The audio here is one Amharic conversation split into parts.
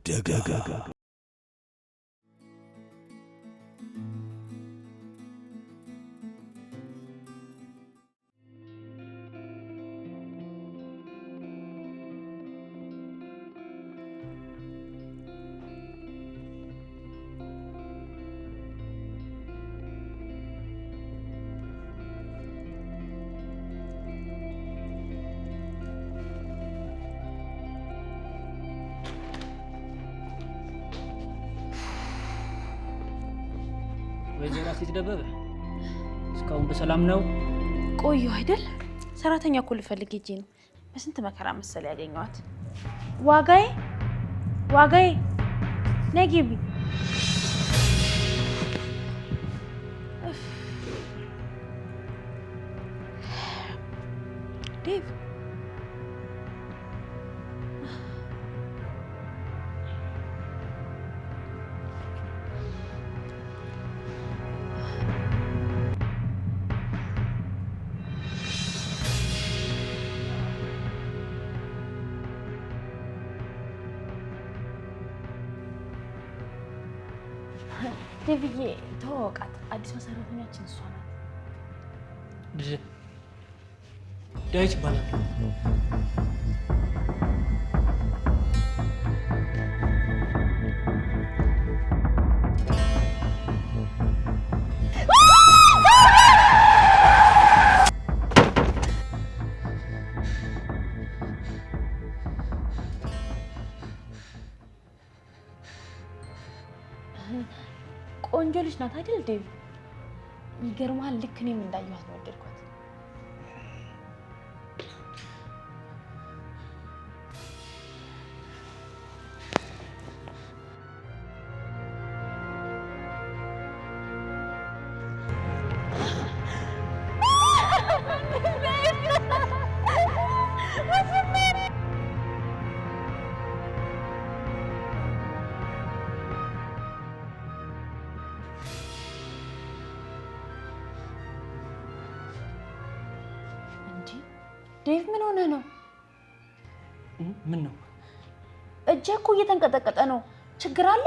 ደጋ ወይዘሮ አትደበበ እስካሁን በሰላም ነው? ቆዩ አይደል? ሰራተኛ እኮ ልፈልግ ሄጄ ነው። በስንት መከራ መሰለ ያገኘኋት። ዋጋዬ ነይ ግቢ። ዴቭ ዴቪዬ ተዋወቃት። አዲስ ሰራተኛችን እሷ ናት። ዳዊት ይባላል። ቆንጆ ልጅ ናት አይደል ዴቭ? ይገርማል። ልክ እኔም እንዳየኋት ነው ወደድኳት። ዴቭ ምን ሆነ ነው? ምን ነው? እጄ እኮ እየተንቀጠቀጠ ነው። ችግር አለ?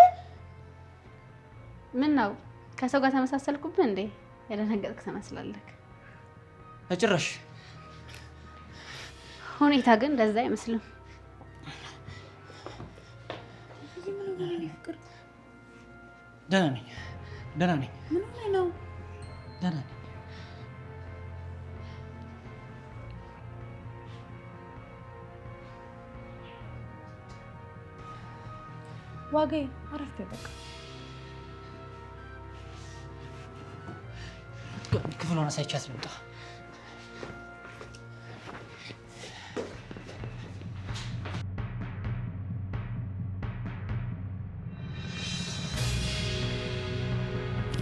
ምን ነው? ከሰው ጋር ተመሳሰልኩብህ እንዴ? ያደነገጥክ ትመስላለህ። አጭራሽ ሁኔታ ግን እንደዛ አይመስልም። ደህና ነኝ። ምን ሆነ ነው? ደህና ነኝ። ዋጋዬ አረፍ በቃ። ክፍሉን አሳይቻት ልምጣ።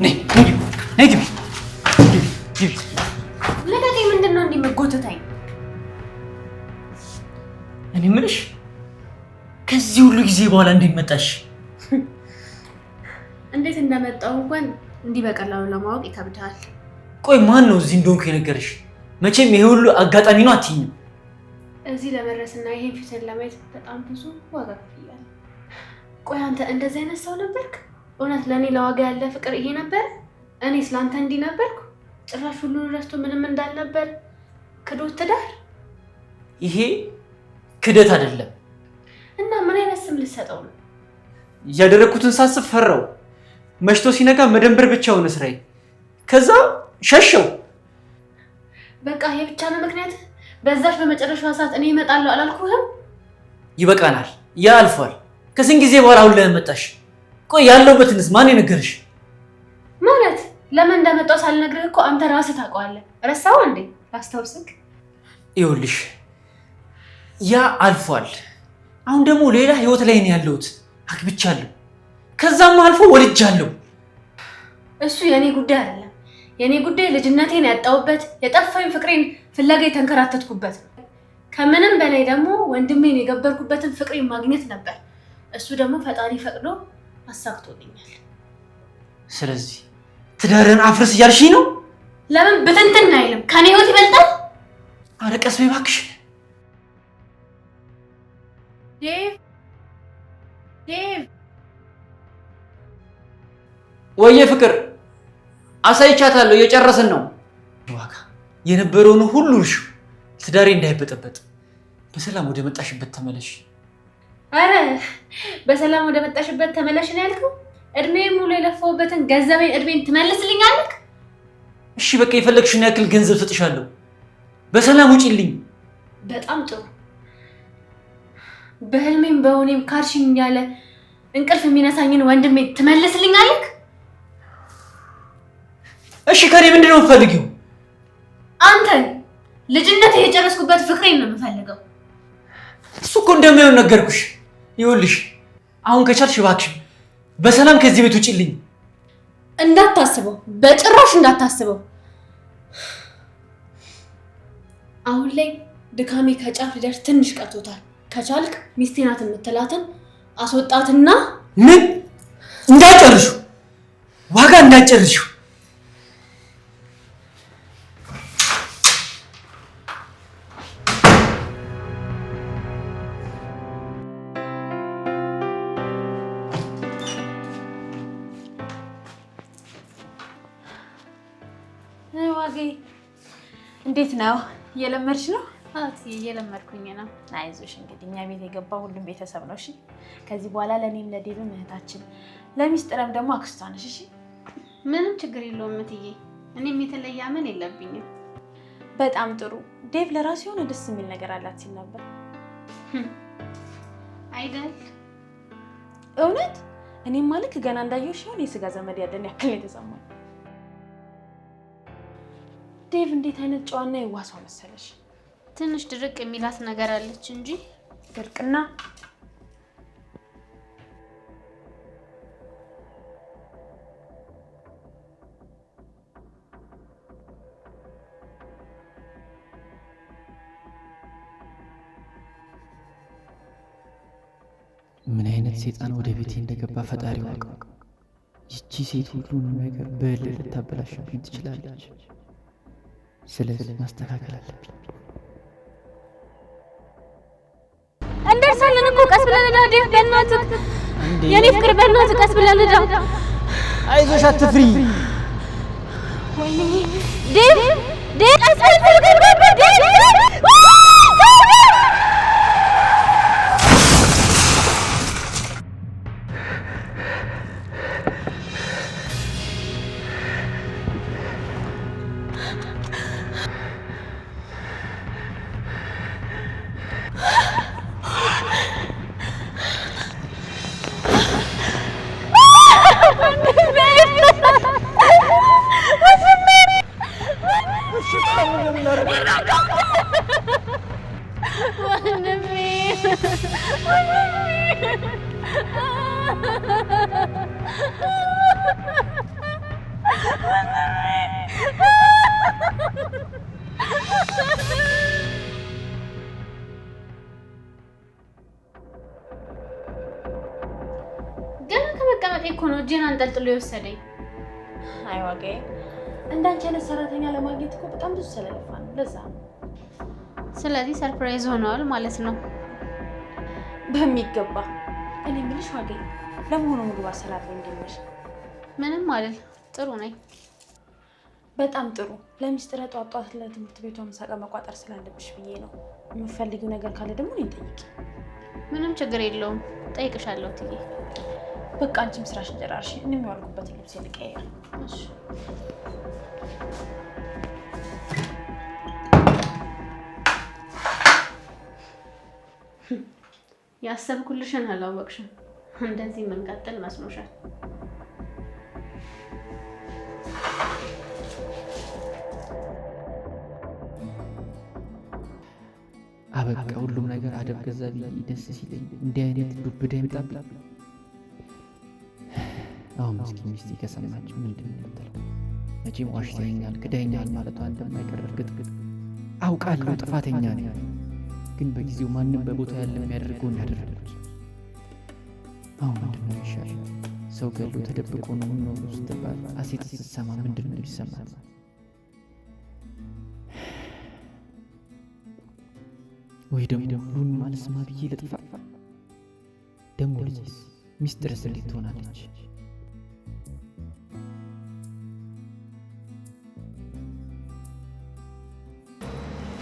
ነይ ግቢ። ለታቴ ምንድነው እንዲህ መጎተታኝ? እኔ የምልሽ ከዚህ ሁሉ ጊዜ በኋላ እንዴት መጣሽ? እንዴት እንደመጣው እንኳን እንዲህ በቀላሉ ለማወቅ ይከብዳል። ቆይ ማን ነው እዚህ እንደሆንኩ የነገረሽ? መቼም ይሄ ሁሉ አጋጣሚ ነው አትይኝም? እዚህ ለመድረስና ይሄን ፊትን ለማየት በጣም ብዙ ዋጋ ከፍያለሁ። ቆይ አንተ እንደዚህ አይነት ሰው ነበርክ? እውነት ለኔ ለዋጋ ያለ ፍቅር ይሄ ነበር? እኔ ስላንተ እንዲህ ነበርኩ? ጭራሽ ሁሉን ረስቶ ምንም እንዳልነበር ክዶት ትዳር? ይሄ ክደት አይደለም። እና ምን አይነት ስም ልሰጠው ነው? ያደረኩትን ሳስብ ፈራው። መሽቶ ሲነጋ መደንበር ብቻ ሆነ ስራዬ። ከዛ ሸሸው። በቃ ይሄ ብቻ ነው ምክንያት? በዛሽ በመጨረሻው ሰዓት እኔ እመጣለሁ አላልኩህም? ይበቃናል። ያ አልፏል። ከስንት ጊዜ በኋላ አሁን ላይ መጣሽ? ቆይ ያለውበትንስ ማን የነገረሽ? ማለት ለምን እንደመጣው ሳልነግርህ እኮ አንተ ራስህ ታውቀዋለህ። ረሳው እንዴ? ላስታውስክ። ይኸውልሽ ያ አልፏል። አሁን ደግሞ ሌላ ህይወት ላይ ነው ያለሁት። አግብቻለሁ። ከዛም አልፎ ወልጃለሁ። እሱ የኔ ጉዳይ አይደለም። የኔ ጉዳይ ልጅነቴን ያጣሁበት የጠፋኝ ፍቅሬን ፍለጋ የተንከራተትኩበት ነው። ከምንም በላይ ደግሞ ወንድሜን የገበርኩበትን ፍቅሬን ማግኘት ነበር። እሱ ደግሞ ፈጣሪ ፈቅዶ አሳክቶልኛል። ስለዚህ ትዳርን አፍርስ እያልሽኝ ነው? ለምን ብትንትን አይልም? ከኔ ህይወት ይበልጣል? ኧረ ቀስ በይ እባክሽ። ዴቭ ወየ ፍቅር አሳይቻታለሁ እየጨረስን ነው ዋጋ የነበረውን ሁሉ እርሹ ትዳሬ እንዳይበጠበጥ በሰላም ወደ መጣሽበት ተመለሽ አረ በሰላም ወደ መጣሽበት ተመለሽ ነው ያልከው እድሜን ሙሉ የለፈውበትን ገንዘቤን እድሜን ትመልስልኛለህ እሺ በቃ የፈለግሽውን ያክል ገንዘብ ሰጥሻለሁ በሰላም ውጪልኝ በጣም ጥሩ በህልሜም በእውኔም ካርሽኝ ያለ እንቅልፍ የሚነሳኝን ወንድሜ ትመልስልኛለህ እሺ ከኔ ምንድነው የምትፈልጊው አንተን ልጅነት የጨረስኩበት ፍቅሬን ነው የምፈልገው እሱ እኮ እንደማይሆን ነገርኩሽ ይኸውልሽ አሁን ከቻልሽ እባክሽ በሰላም ከዚህ ቤት ውጪልኝ እንዳታስበው በጭራሽ እንዳታስበው አሁን ላይ ድካሜ ከጫፍ ሊደርስ ትንሽ ቀርቶታል ከቻልክ ሚስቴ ናት የምትላትን አስወጣትና ምን እንዳጨርሹ ዋጋ እንዳጨርሹ ዋጌ እንዴት ነው እየለመድሽ ነው አት እየለመድኩኝ ነው አይዞሽ እንግዲህ እኛ ቤት የገባ ሁሉም ቤተሰብ ነው እሺ ከዚህ በኋላ ለኔም ለዴብም እህታችን ለሚስጥረም ደግሞ አክስቷ ነሽ እሺ ምንም ችግር የለውም እትዬ እኔም የተለየ አመል የለብኝም በጣም ጥሩ ዴቭ ለራሱ የሆነ ደስ የሚል ነገር አላት ሲል ነበር አይደል እውነት እኔም ማለት ገና እንዳየሁሽ የሆነ የስጋ ዘመድ ያለን ያክል የተሰማኝ ዴቭ እንዴት አይነት ጨዋና የዋሰው መሰለሽ ትንሽ ድርቅ የሚላት ነገር አለች እንጂ ድርቅና ምን አይነት ሰይጣን ወደ ቤቴ እንደገባ ፈጣሪ ያውቃል ይቺ ሴት ሁሉንም ነገር በእልህ ልታበላሽብኝ ትችላለች ስለዚህ ማስተካከል አለብኝ እንደርሳለን እኮ ቀስ ብለን እንዳ ዴቭ በእናትህ የኔ ፍቅር በእናትህ ቀስ ብለን እንዳ አይዞሽ አትፍሪ ወይኔ ዴቭ ቀስ ብለን ዴቭ ገና ከመቀመጤ እኮ ነው እጄን አንጠልጥሎ የወሰደኝ አይ ዋጌ እንዳንቺ አይነት ሰራተኛ ለማግኘት እኮ በጣም ብዙ ስለለፋ ነው ለዛ ስለዚህ ሰርፕራይዝ ሆነዋል ማለት ነው በሚገባ እኔ ምልሽ ዋጌ ለመሆኑ ምግብ አሰራር እንዴት ምንም ማለት ጥሩ ነኝ በጣም ጥሩ ለሚስጥረ ጧጧት ለትምህርት ቤቷ መሳቃ መቋጠር ስላለብሽ ብዬ ነው የምፈልጊው ነገር ካለ ደግሞ እኔን ጠይቂ ምንም ችግር የለውም ጠይቅሻለሁ ትዬ በቃ አንቺም ስራሽን ጨራርሽ እኔም ያልኩበትን ልብስ ልቀይር እሺ ያሰብኩልሽን አላወቅሽም እንደዚህ መንቀጥል መስሎሻል አበቃ ሁሉም ነገር አደብ ገዛ ብዬ ደስ ሲለኝ እንዲህ አይነት ዱብዳ ይመጣብኝ አሁን ምስኪን ሚስቴ ከሰማች ምንድን ነው የምትለው መቼም ዋሽተኛል ክዳኛል ማለቷ እንደማይቀር እርግጥ አውቃለሁ ጥፋተኛ ነኝ ግን በጊዜው ማንም በቦታ ያለ የሚያደርገውን ያደረኩት አሁን ምንድን ነው የሚሻለው ሰው ገሎ ተደብቆ ነው የሚኖረው ስትባል አሴት ስትሰማ ምንድን ነው የሚሰማት ወይ ደግሞ ሁሉንም አልስማ ብዬ ልጥፋ ደግሞ ልጅስ ሚስጥርስ እንዴት ትሆናለች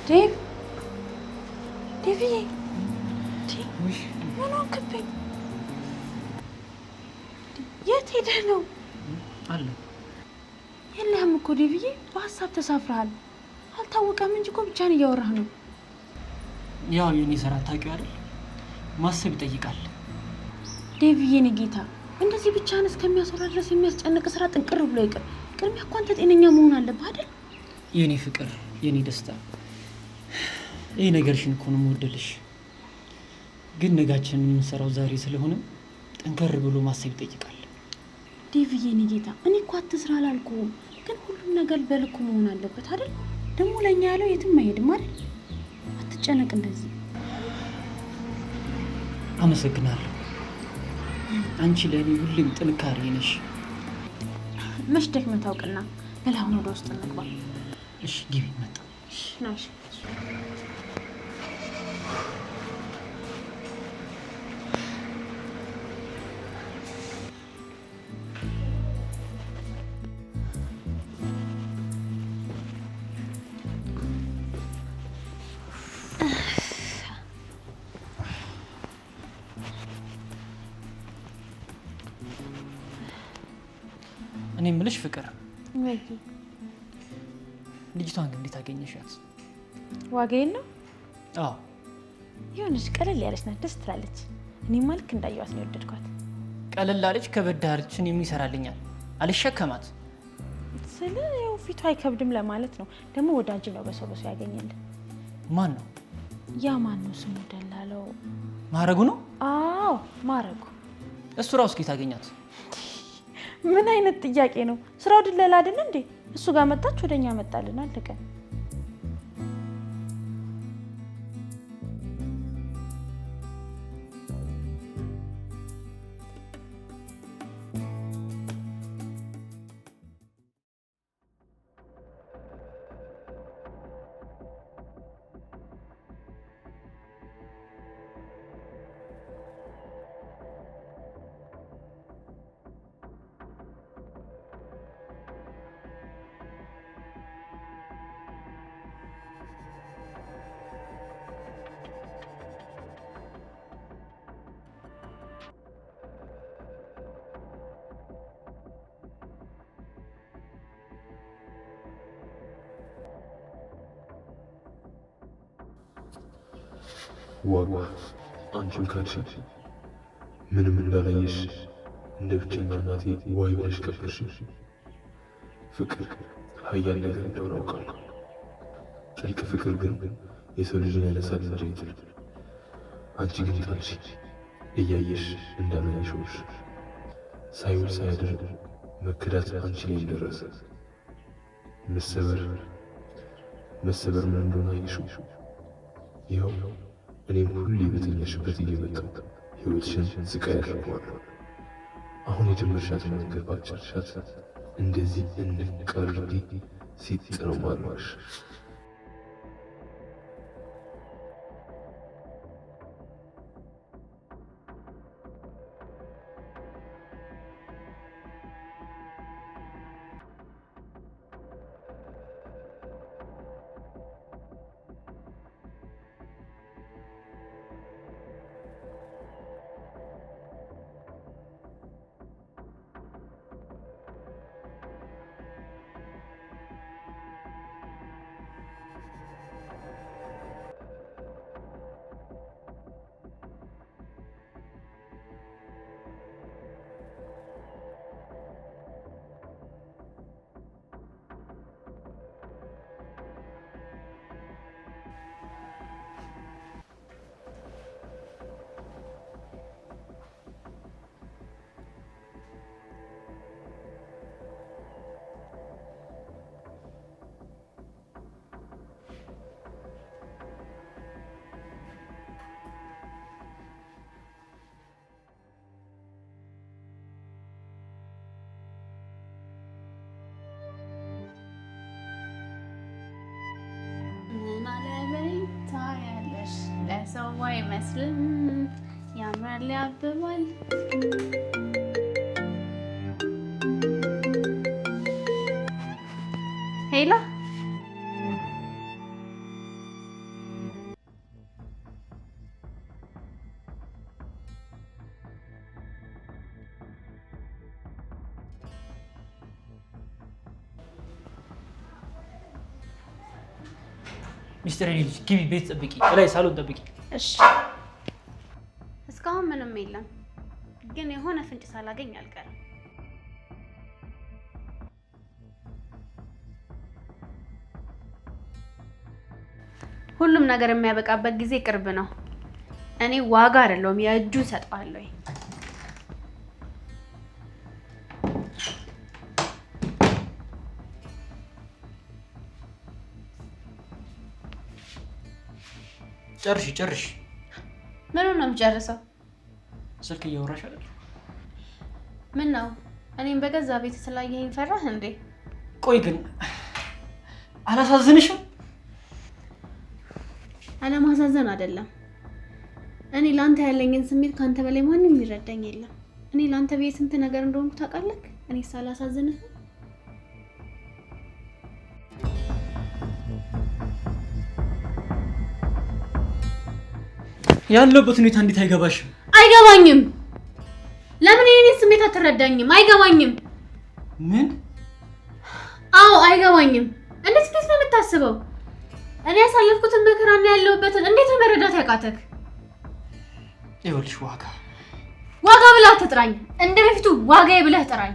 ዴቭ ዴቪዬ ምን ሆንክብኝ? የት ሄደህ ነው? አለ የለህም እኮ ዴቪዬ፣ በሀሳብ ተሳፍረሃል። አልታወቀም እንጂ እኮ ብቻህን እያወራህ ነው። ያው የኔ ስራ ታውቂው አይደል? ማሰብ ይጠይቃል። ዴቪዬ የኔ ጌታ፣ እንደዚህ ብቻህን እስከሚያስወራ ድረስ የሚያስጨንቅ ስራ ጥንቅር ብሎ ይቅር። ቅድሚያ እኮ አንተ ጤነኛ መሆን አለብህ አይደል? የኔ ፍቅር፣ የኔ ደስታ፣ ይህ ነገርሽን እኮ ነው የምወደልሽ። ግን ነጋችንን የምንሰራው ዛሬ ስለሆነ ጠንከር ብሎ ማሰብ ይጠይቃል። ዴቪዬ የኔ ጌታ፣ እኔ እኮ አትስራ አላልኩህም፣ ግን ሁሉም ነገር በልኩ መሆን አለበት አይደል? ደግሞ ለእኛ ያለው የትም አይሄድም አይደል? አትጨነቅ እንደዚህ። አመሰግናለሁ። አንቺ ለእኔ ሁሌም ጥንካሬ ነሽ። መች ደክመህ ታውቅና። በላሁን ወደ ውስጥ እንግባ። እሺ ግቢ። መጣ ናሽ እኔ የምልሽ ፍቅር፣ ወይ ልጅቷን ግን እንዴት አገኘሻት? ዋጋ የለው። አዎ የሆነች ቀለል ያለች ናት፣ ደስ ትላለች። እኔማ ልክ እንዳየዋት ነው የወደድኳት። ቀለል አለች፣ ከበድ አለች። እኔ ምን ይሰራልኛል? አልሸከማት ስለ ያው ፊቷ አይከብድም ለማለት ነው። ደግሞ ወዳጅ ነው፣ በሰው በሰው ያገኘልን። ማን ነው? ያ ማን ነው ስሙ? ደላለው ማረጉ ነው? አዎ ማረጉ። እሱ ራሱ ከየት አገኛት? ምን አይነት ጥያቄ ነው? ስራው ድለላ አይደል እንዴ? እሱ ጋር መጣች፣ ወደኛ መጣልን፣ አለቀ። ዋጋ አንቺም ካልሽ ምንም እንዳላየሽ እንደ ብቸኛ እናቴ ዋይ ብለሽ ከበርሽ። ፍቅር ኃያል ነገር እንደሆነ አውቃለሁ። ጥልቅ ፍቅር ግን የሰው ልጅን ያነሳል እንጂ አይጥልም። አንቺ ግን ካልሽ እያየሽ እንዳላየሽ ሆንሽ። ሳይውል ሳያድር መክዳት አንቺ ላይ ደረሰ። መሰበር ምን እንደሆነ አየሽው። ይኸው እኔም ሁሌ በተኛሽበት እየመጣሁ ሕይወትሽን ስቃይ አደርገዋለሁ። አሁን የጀመርሻትን መንገድ ባልቻልሻት እንደዚህ እንድትቀርቢ ሲጥ ነው ማልማሽ። ለሰው አይመስልም፣ ያምራል ያብባል። ሄላ ሚስተር ልጅ ግቢ፣ ቤት ጠብቂ፣ ላይ ሳሎን ጠብቂ። እሺ። እስካሁን ምንም የለም፣ ግን የሆነ ፍንጭ ሳላገኝ አልቀርም። ሁሉም ነገር የሚያበቃበት ጊዜ ቅርብ ነው። እኔ ዋጋ አይደለሁም የእጁን ሰጣለሁ። ጨርሽ። ምኑን ነው የምጨርሰው? ስልክ እያወራሽ አይደል? ምን ነው እኔም በገዛ ቤት ስላየኸኝ ፈራህ እንዴ? ቆይ ግን አላሳዝንሽም? አለማሳዘን አይደለም። እኔ ላንተ ያለኝን ስሜት ካንተ በላይ ማንም የሚረዳኝ የለም። እኔ ላንተ ብዬ ስንት ነገር እንደሆንኩ ታውቃለህ። እኔ ሳላሳዝንህ ያለበት ሁኔታ እንዴት አይገባሽም? አይገባኝም። ለምን የኔን ስሜት አትረዳኝም? አይገባኝም። ምን? አዎ አይገባኝም። እንዴት ነው የምታስበው? እኔ ያሳለፍኩትን መከራና ያለሁበትን እንዴት ነው መረዳት ያቃተክ? ይኸውልሽ ዋጋ ብለህ አትጥራኝ። እንደ በፊቱ ዋጋዬ ብለህ ጥራኝ።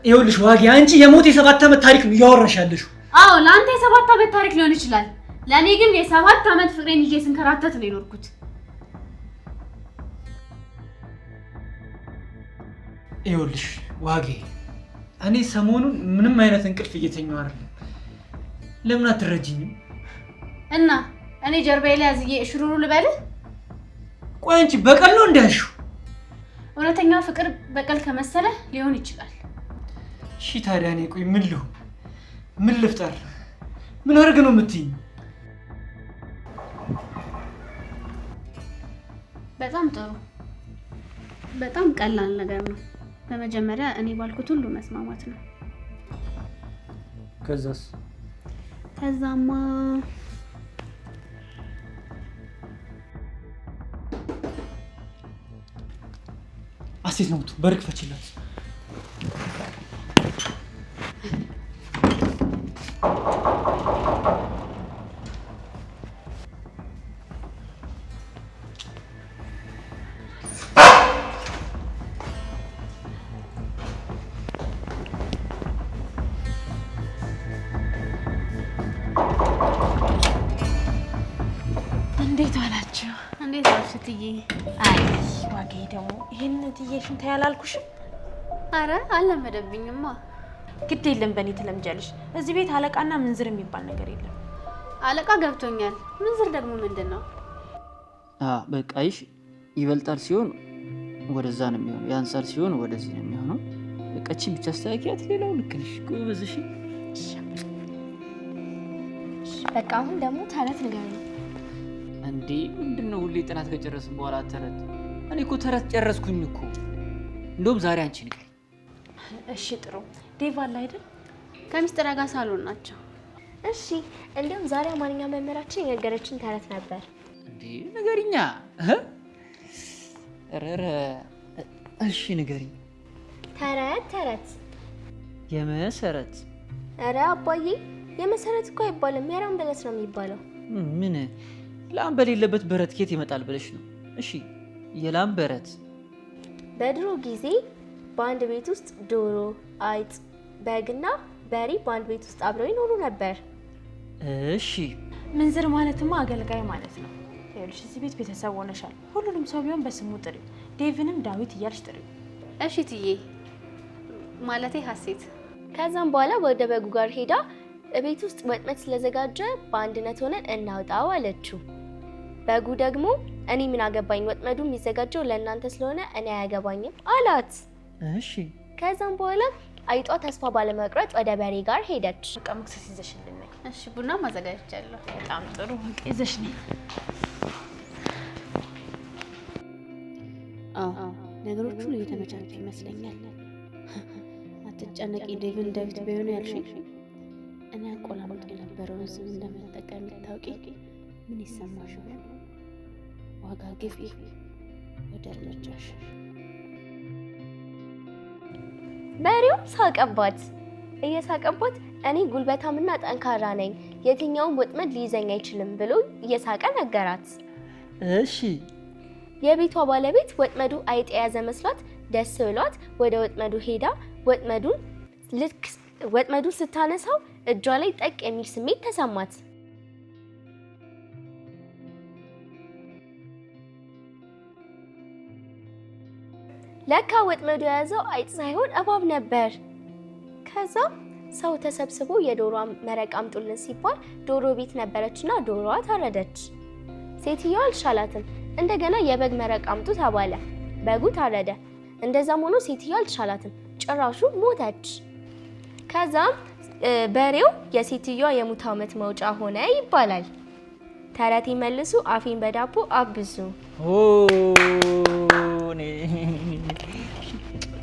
ይኸውልሽ ዋጋ፣ አንቺ የሞት የ7 ዓመት ታሪክ ነው እያወራሽ ያለሽው። አዎ ለአንተ የ7 ዓመት ታሪክ ሊሆን ይችላል። ለእኔ ግን የ7 ዓመት ፍቅሬን ይዤ ስንከራተት ነው የኖርኩት። ይኸውልሽ ዋጋ፣ እኔ ሰሞኑን ምንም አይነት እንቅልፍ እየተኛው አይደለም። ለምን አትረጂኝም? እና እኔ ጀርባዬ ላይ አዝዬ ሽሩሩ ልበልህ? ቆይ አንቺ በቀል ነው እንዳልሽው? እውነተኛው ፍቅር በቀል ከመሰለ ሊሆን ይችላል። እሺ ታዲያ እኔ ቆይ ምን ልሁን? ምን ልፍጠር? ምን አድርግ ነው የምትይኝ? በጣም ጥሩ፣ በጣም ቀላል ነገር ነው። በመጀመሪያ እኔ ባልኩት ሁሉ መስማማት ነው። ከዛማ አሴት ነው በርክ ፈችላት። እንዴት ዋላችሁ? እንዴት ዋልሽ እትዬ? አይ ዋጋዬ ደግሞ ይሄን እትዬሽን ታያላልኩሽም። አረ አልለመደብኝማ። ግድ የለም በእኔ ትለምጃለሽ። እዚህ ቤት አለቃና ምንዝር የሚባል ነገር የለም። አለቃ ገብቶኛል። ምንዝር ደግሞ ምንድን ነው? በቃይሽ ይበልጣል ሲሆን ወደዛ ነው የሚሆነው፣ ያንሳል ሲሆን ወደዚህ ነው የሚሆነው። በቃችን ብቻ አስተካክያት፣ ሌላው ልክ ነሽ። ጎበዝሽ። በቃ አሁን ደግሞ ተረት ንገሪኝ። እንዴ ምንድነው ሁሌ ጥናት ከጨረስን በኋላ ተረት? እኔ እኮ ተረት ጨረስኩኝ እኮ። እንደውም ዛሬ አንቺ ንገሪኝ። እሺ ጥሩ። ዴቭ አለ አይደል? ከሚስጥር ጋር ሳሎን ናቸው። እሺ እንደውም ዛሬ አማርኛ መምህራችን የነገረችን ተረት ነበር። እንዴ ንገሪኛ። ረረ እሺ ንገሪኝ። ተረት የመሰረት። ኧረ አባዬ የመሰረት እኮ አይባልም፣ የራምበለት ነው የሚባለው። ምን ላም በሌለበት በረት ኬት ይመጣል ብለሽ ነው? እሺ የላም በረት። በድሮ ጊዜ በአንድ ቤት ውስጥ ዶሮ፣ አይጥ፣ በግና በሬ በአንድ ቤት ውስጥ አብረው ይኖሩ ነበር። እሺ ምንዝር ማለትማ አገልጋይ ማለት ነው። ይኸውልሽ እዚህ ቤት ቤተሰብ ሆነሻል። ሁሉንም ሰው ቢሆን በስሙ ጥሪው። ዴቭንም ዳዊት እያልሽ ጥሪው። እሺ እትዬ፣ ማለቴ ሀሴት። ከዛም በኋላ ወደ በጉ ጋር ሄዳ ቤት ውስጥ ወጥመድ ስለዘጋጀ በአንድነት ሆነን እናውጣው አለችው። በጉ ደግሞ እኔ ምን አገባኝ፣ ወጥመዱ የሚዘጋጀው ለእናንተ ስለሆነ እኔ አያገባኝም አላት። እሺ ከዛም በኋላ አይጧ ተስፋ ባለመቁረጥ ወደ በሬ ጋር ሄደች። በቃ መክሰስ ይዘሽልኝ። እሺ ቡና ማዘጋጀቻለሁ። በጣም ጥሩ ይዘሽ ነኝ። ነገሮች ሁሉ እየተመቻቹ ይመስለኛል። አትጨነቂ ዴቭን ዳዊት ቢሆን ያልሽኝ እኔ አቆላምጥ የነበረውን ስም እንደመጠቀም ታውቂ ምን ይሰማሽ ይሆን? ዋጋ ግፊ ወደ እርምጃሽ። በሬው ሳቀባት። እየሳቀባት እኔ ጉልበታምና ጠንካራ ነኝ፣ የትኛውም ወጥመድ ሊይዘኝ አይችልም ብሎ እየሳቀ ነገራት። እሺ የቤቷ ባለቤት ወጥመዱ አይጥ የያዘ መስሏት ደስ ብሏት ወደ ወጥመዱ ሄዳ ወጥመዱን ስታነሳው እጇ ላይ ጠቅ የሚል ስሜት ተሰማት። ለካ ወጥመዱ የያዘው አይጥ ሳይሆን እባብ ነበር። ከዛ ሰው ተሰብስቦ የዶሮ መረቅ አምጡልን ሲባል ዶሮ ቤት ነበረችና ዶሮዋ ታረደች። ሴትዮዋ አልሻላትም። እንደገና የበግ መረቅ አምጡ ተባለ። በጉ ታረደ። እንደዛም ሆኖ ሴትዮዋ አልሻላትም። ጭራሹ ሞተች። ከዛም በሬው የሴትዮዋ የሙት ዓመት መውጫ ሆነ ይባላል። ተረቴ መልሱ፣ አፌን በዳቦ አብሱ።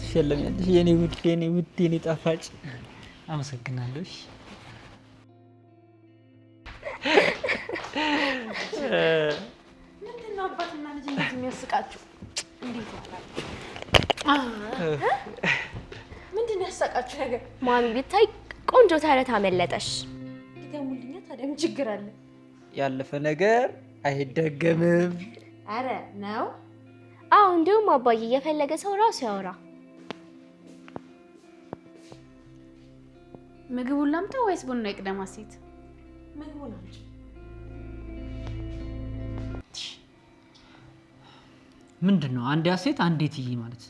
ትሸለሚያለሽ የኔ ውድ የኔ ጣፋጭ። አመሰግናለሁ። ምንድነው አባትና ልጅ እንደዚህ የሚያስቃችሁ? እንዴት ይላል? ምንድነው ያሳቃችሁ ነገር? ማሚ ብታይ ቆንጆ ተረት አመለጠሽ። ይገሙልኛ። ታዲያ ምን ችግር አለ? ያለፈ ነገር አይደገምም። አረ ነው። አዎ እንዲሁም አባዬ የፈለገ ሰው ራሱ ያወራ። ምግቡን ላምጣ ወይስ ቡና ይቅደማ? ሴት ምግቡን አምጪ። ምንድነው አንዴ ሴት አንዴ ትይ ማለት?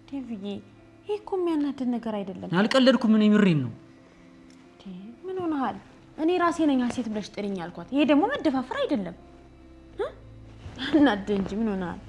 ዴቪዬ ይሄ እኮ የሚያናድድ ነገር አይደለም። አልቀለድኩም። ምን የምሬን ነው። ምን ሆነሃል? እኔ ራሴ ነኝ ሴት ብለሽ ጥሪኝ አልኳት። ይሄ ደግሞ መደፋፈር አይደለም። እናድድ እንጂ ምን ሆነሃል?